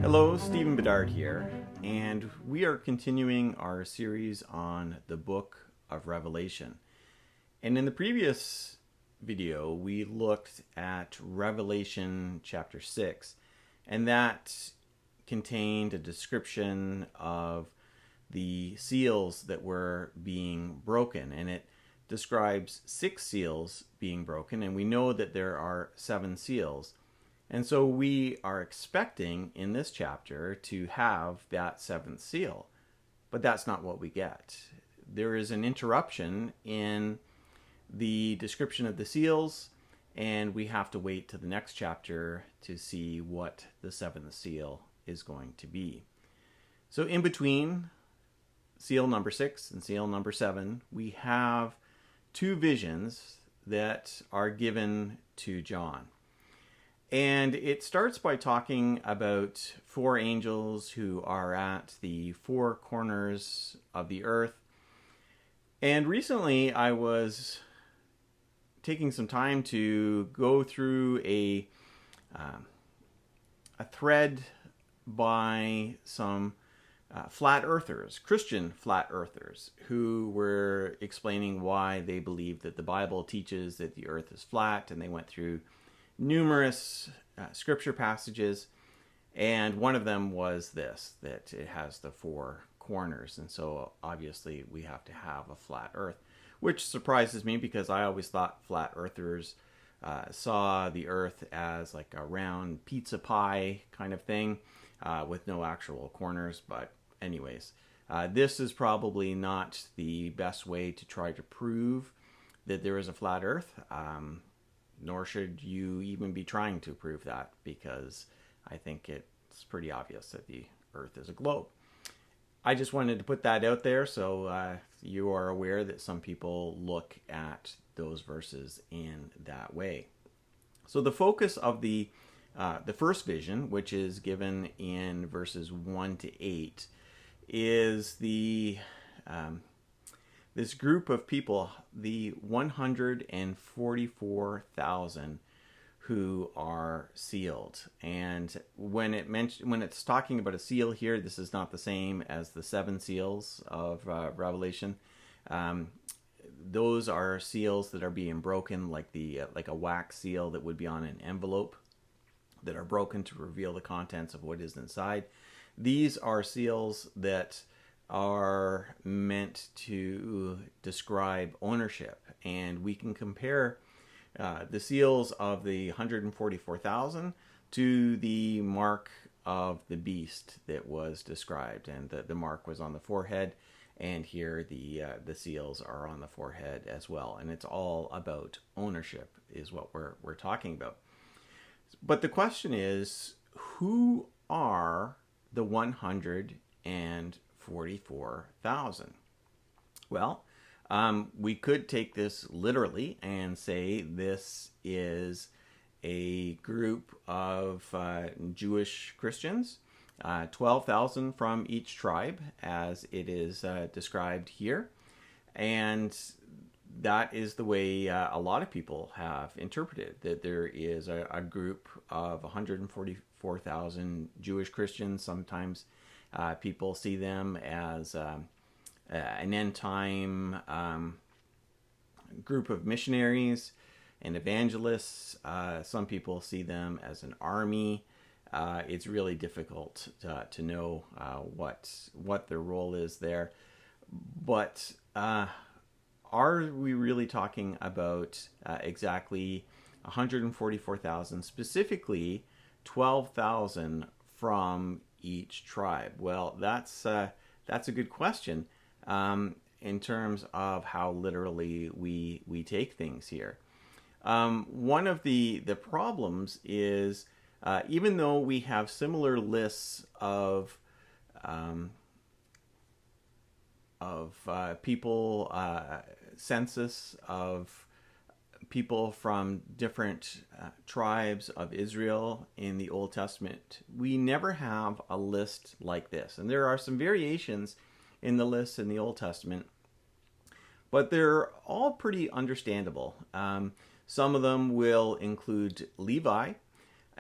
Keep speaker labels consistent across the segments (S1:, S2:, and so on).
S1: Hello, Stephen Bedard here, and we are continuing our series on the book of Revelation. And in the previous video, we looked at Revelation chapter 6, and that contained a description of the seals that were being broken, and it describes 6 seals being broken, and we know that there are 7 seals. And so we are expecting in this chapter to have that 7th seal, but that's not what we get. There is an interruption in the description of the seals, and we have to wait to the next chapter to see what the 7th seal is going to be. So in between seal number 6 and seal number 7, we have 2 visions that are given to John. And it starts by talking about 4 angels who are at the 4 corners of the earth. And recently I was taking some time to go through a thread by some flat earthers, Christian flat earthers, who were explaining why they believe that the Bible teaches that the earth is flat, and they went through numerous scripture passages, and one of them was this, that it has the 4 corners, and so obviously we have to have a flat earth, which surprises me because I always thought flat earthers saw the earth as like a round pizza pie kind of thing with no actual corners. But anyways, this is probably not the best way to try to prove that there is a flat earth. Nor should you even be trying to prove that, because I think it's pretty obvious that the earth is a globe. I just wanted to put that out there so you are aware that some people look at those verses in that way. So the focus of the first vision, which is given in verses 1 to 8, is this group of people, the 144,000 who are sealed. And when it's talking about a seal here, this is not the same as the 7 seals of Revelation. Those are seals that are being broken, like a wax seal that would be on an envelope, that are broken to reveal the contents of what is inside. These are seals that are meant to describe ownership, and we can compare the seals of the 144,000 to the mark of the beast that was described, and the mark was on the forehead, and here the seals are on the forehead as well, and it's all about ownership is what we're talking about. But the question is, who are the 144,000? Well, we could take this literally and say this is a group of Jewish Christians, 12,000 from each tribe, as it is described here. And that is the way a lot of people have interpreted that there is a group of 144,000 Jewish Christians. Sometimes people see them as an end-time group of missionaries and evangelists. Some people see them as an army. It's really difficult to know what their role is there. But are we really talking about exactly 144,000, specifically 12,000 from each tribe? Well, that's a good question in terms of how literally we take things here. One of the problems is even though we have similar lists of people, census of people from different tribes of Israel in the Old Testament, we never have a list like this. And there are some variations in the lists in the Old Testament, but they're all pretty understandable. Some of them will include Levi,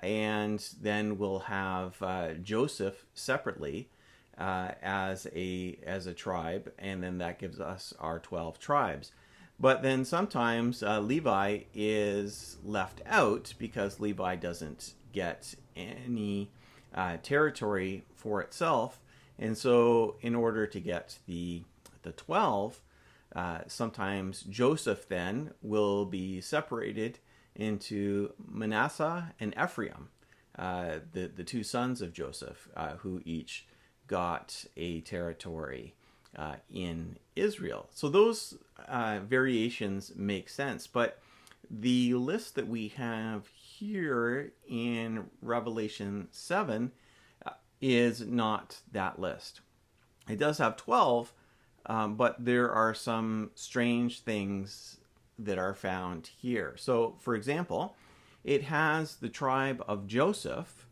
S1: and then we'll have Joseph separately as a tribe, and then that gives us our 12 tribes. But then sometimes Levi is left out because Levi doesn't get any territory for itself, and so in order to get the 12, sometimes Joseph then will be separated into Manasseh and Ephraim, the two sons of Joseph, who each got a territory in Israel. So those variations make sense, but the list that we have here in Revelation 7 is not that list. It does have 12, but there are some strange things that are found here. So, for example, it has the tribe of Joseph,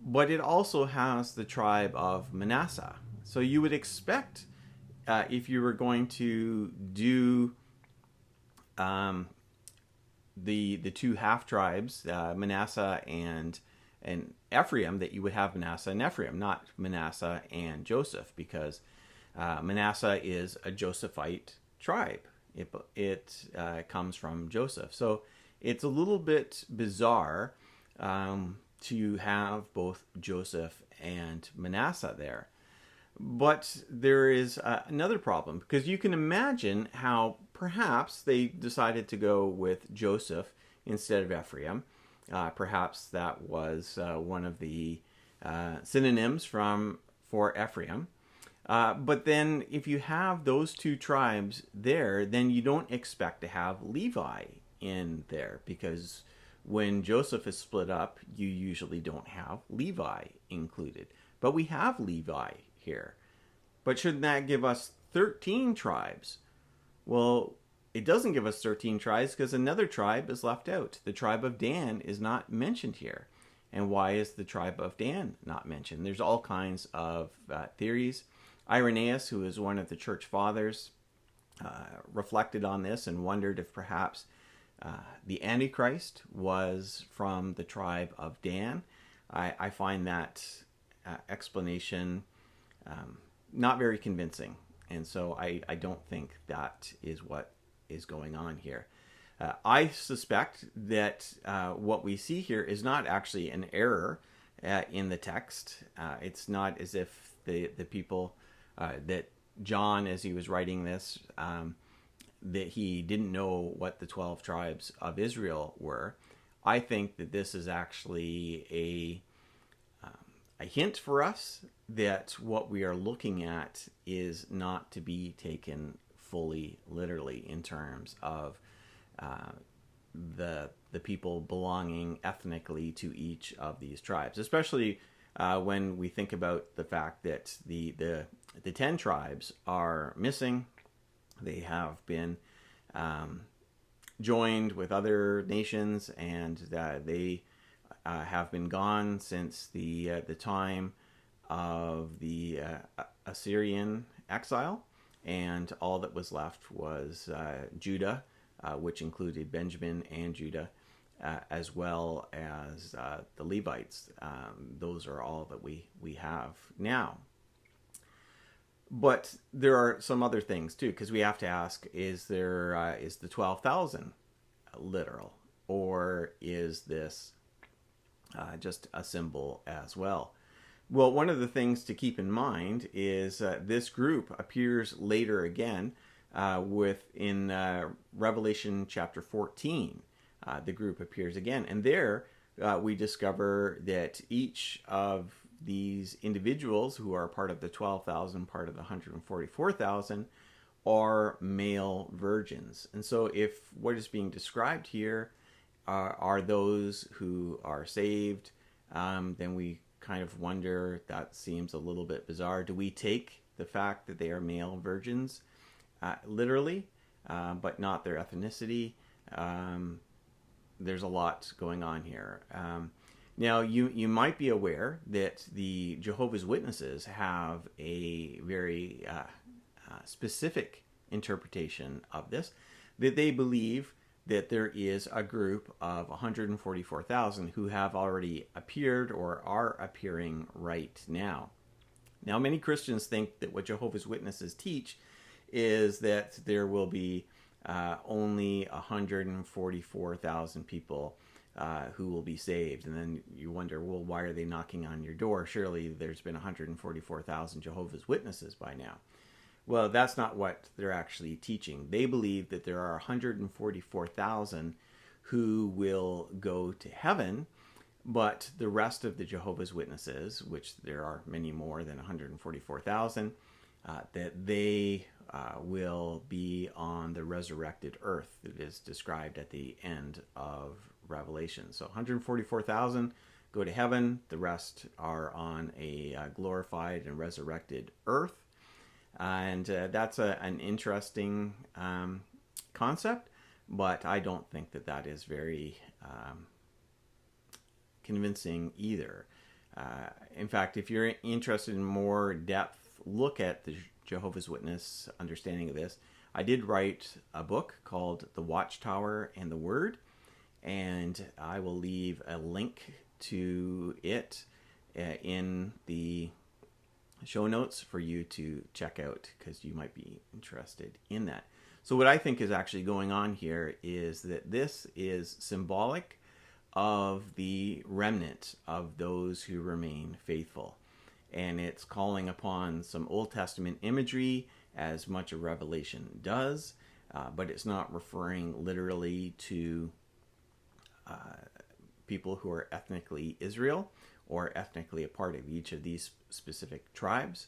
S1: but it also has the tribe of Manasseh. So you would expect, if you were going to do the two half tribes, Manasseh and Ephraim, that you would have Manasseh and Ephraim, not Manasseh and Joseph, because Manasseh is a Josephite tribe. It comes from Joseph. So it's a little bit bizarre to have both Joseph and Manasseh there. But there is another problem, because you can imagine how perhaps they decided to go with Joseph instead of Ephraim. Perhaps that was one of the synonyms for Ephraim. But then if you have those two tribes there, then you don't expect to have Levi in there, because when Joseph is split up, you usually don't have Levi included. But we have Levi here. But shouldn't that give us 13 tribes? Well, it doesn't give us 13 tribes because another tribe is left out. The tribe of Dan is not mentioned here. And why is the tribe of Dan not mentioned? There's all kinds of theories. Irenaeus, who is one of the church fathers, reflected on this and wondered if perhaps the Antichrist was from the tribe of Dan. I find that explanation not very convincing, and so I don't think that is what is going on here. I suspect that what we see here is not actually an error in the text. It's not as if the people that John, as he was writing this, that he didn't know what the 12 tribes of Israel were. I think that this is actually a hint for us that what we are looking at is not to be taken fully literally in terms of the people belonging ethnically to each of these tribes, especially when we think about the fact that the 10 tribes are missing. They have been joined with other nations, and they have been gone since the time of the Assyrian exile, and all that was left was Judah, which included Benjamin and Judah, as well as the Levites. Those are all that we have now. But there are some other things too, because we have to ask: is the 12,000 literal, or is this just a symbol as well? Well, one of the things to keep in mind is this group appears later again in Revelation chapter 14. The group appears again, and there we discover that each of these individuals who are part of the 12,000, part of the 144,000, are male virgins. And so if what is being described here are those who are saved, then we kind of wonder, that seems a little bit bizarre. Do we take the fact that they are male virgins literally, but not their ethnicity? There's a lot going on here. Now, you might be aware that the Jehovah's Witnesses have a very specific interpretation of this, that they believe that there is a group of 144,000 who have already appeared or are appearing right now. Now, many Christians think that what Jehovah's Witnesses teach is that there will be only 144,000 people who will be saved. And then you wonder, well, why are they knocking on your door? Surely there's been 144,000 Jehovah's Witnesses by now. Well, that's not what they're actually teaching. They believe that there are 144,000 who will go to heaven, but the rest of the Jehovah's Witnesses, which there are many more than 144,000, that they will be on the resurrected earth that is described at the end of Revelation. So 144,000 go to heaven. The rest are on a glorified and resurrected earth. And that's an interesting concept, but I don't think that that is very convincing either. In fact, if you're interested in more depth look at the Jehovah's Witness understanding of this, I did write a book called The Watchtower and the Word, and I will leave a link to it in the show notes for you to check out, because you might be interested in that. So what I think is actually going on here is that this is symbolic of the remnant of those who remain faithful. And it's calling upon some Old Testament imagery, as much of Revelation does, but it's not referring literally to people who are ethnically Israel or ethnically a part of each of these specific tribes.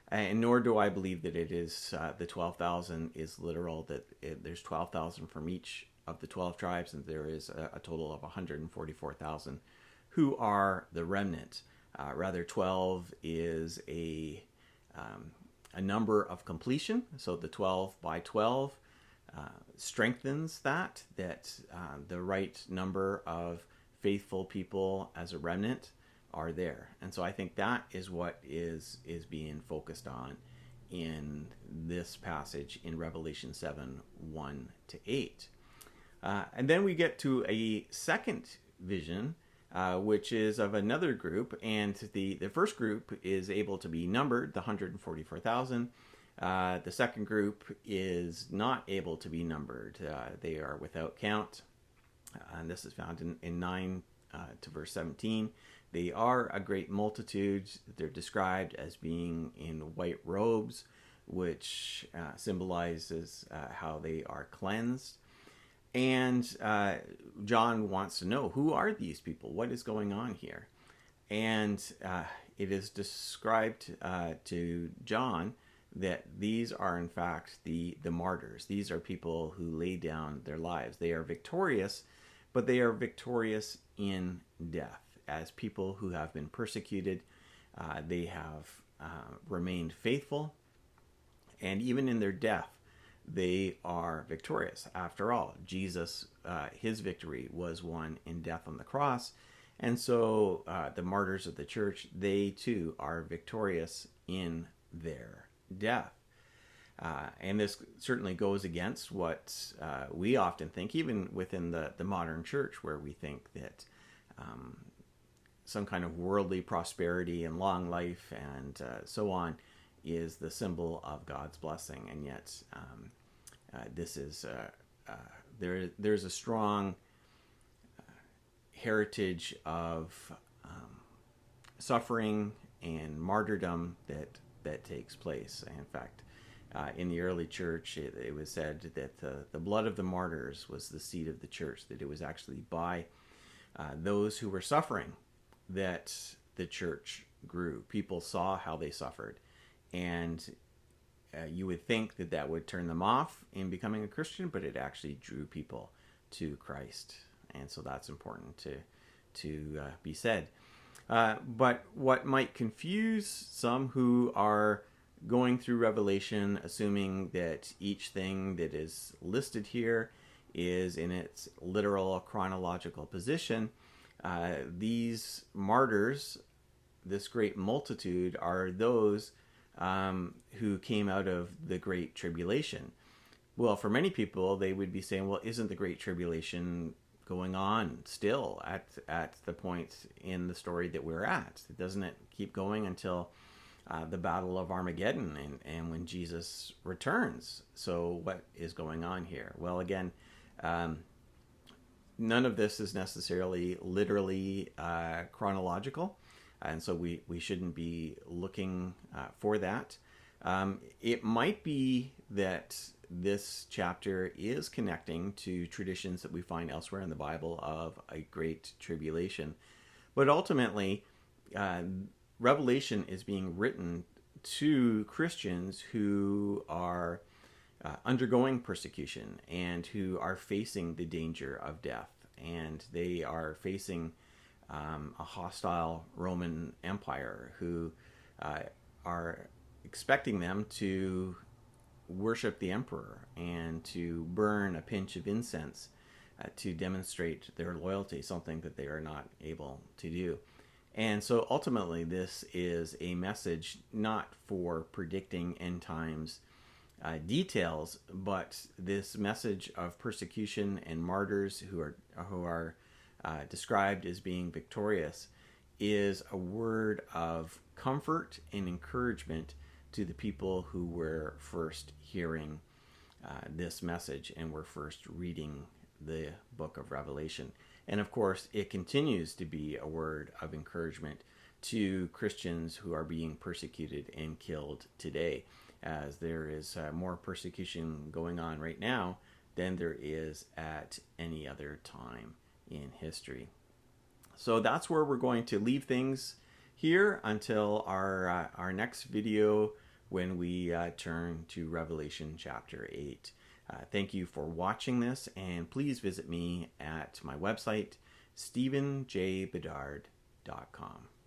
S1: And nor do I believe that it is the 12,000 is literal, that there's 12,000 from each of the 12 tribes, and there is a total of 144,000 who are the remnant. Rather, 12 is a number of completion. So the 12 by 12 strengthens that the right number of faithful people as a remnant are there. And so I think that is what is being focused on in this passage in Revelation 7, 1-8. And then we get to a second vision, which is of another group, and the first group is able to be numbered, the 144,000. The second group is not able to be numbered. They are without count, and this is found in 9 to verse 17. They are a great multitude. They're described as being in white robes, which symbolizes how they are cleansed. And John wants to know, who are these people? What is going on here? And it is described to John that these are in fact the martyrs. These are people who lay down their lives. They are victorious, but they are victorious in death. As people who have been persecuted, they have remained faithful, and even in their death, they are victorious. After all, Jesus, his victory was won in death on the cross. And so the martyrs of the church, they too are victorious in their death. And this certainly goes against what we often think, even within the modern church, where we think that some kind of worldly prosperity and long life and so on is the symbol of God's blessing. And yet this is there's a strong heritage of suffering and martyrdom that takes place. In fact, in the early church, it was said that the blood of the martyrs was the seed of the church, that it was actually by those who were suffering that the church grew. People saw how they suffered, and you would think that would turn them off in becoming a Christian, but it actually drew people to Christ. And so that's important to be said. But what might confuse some who are going through Revelation, assuming that each thing that is listed here is in its literal chronological position, these martyrs, this great multitude, are those who came out of the Great Tribulation. Well, for many people, they would be saying, well, isn't the Great Tribulation going on still at the point in the story that we're at? Doesn't it keep going until the Battle of Armageddon and when Jesus returns? So what is going on here? Well, again, none of this is necessarily literally chronological, and so we shouldn't be looking for that. It might be that this chapter is connecting to traditions that we find elsewhere in the Bible of a great tribulation. But ultimately, Revelation is being written to Christians who are undergoing persecution and who are facing the danger of death. And they are facing a hostile Roman Empire who are expecting them to worship the emperor and to burn a pinch of incense to demonstrate their loyalty, something that they are not able to do. And so ultimately this is a message not for predicting end times details, but this message of persecution and martyrs who are described as being victorious is a word of comfort and encouragement to the people who were first hearing this message and were first reading the book of Revelation. And of course, it continues to be a word of encouragement to Christians who are being persecuted and killed today, as there is more persecution going on right now than there is at any other time in history. So that's where we're going to leave things here until our next video when we turn to Revelation chapter 8. Thank you for watching this, and please visit me at my website, stephenjbedard.com.